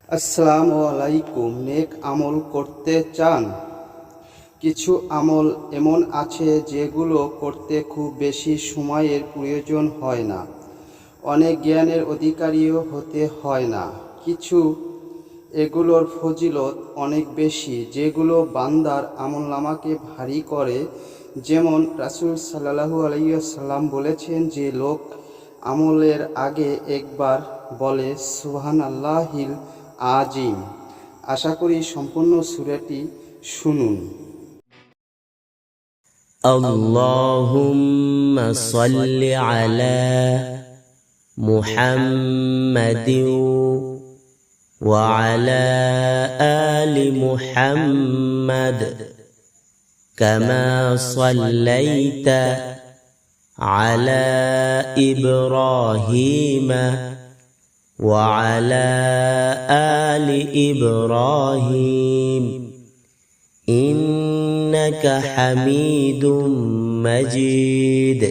আসসালামু আলাইকুম। নেক আমল করতে চান? কিছু আমল এমন আছে যেগুলো করতে খুব বেশি সময়ের প্রয়োজন হয় না, অনেক জ্ঞানের অধিকারীও হতে হয় না। কিছু এগুলোর ফজিলত অনেক বেশি, যেগুলো বান্দার আমলনামাকে ভারী করে। যেমন রাসূল সাল্লাল্লাহু আলাইহি ওয়াসাল্লাম বলেছেন যে লোক আমলের আগে একবার বলে সুবহানাল্লাহিল আজিম। আশা করি সম্পূর্ণ সূরাটি শুনুন। আল্লাহুম্মা সাল্লি আলা মুহাম্মাদিন ওয়া আলা আলি মুহাম্মাদ কামা সাল্লাইতা আলা ইব্রাহিমা وعلى آل إبراهيم إنك حميد مجيد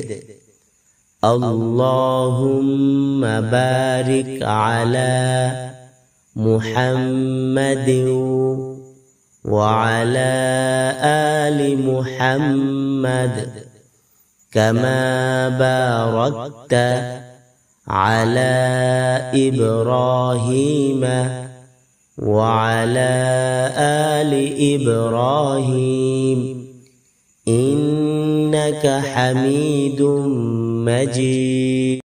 اللهم بارك على محمد وعلى آل محمد كما باركت على إبراهيم وعلى آل إبراهيم إنك حميد مجيد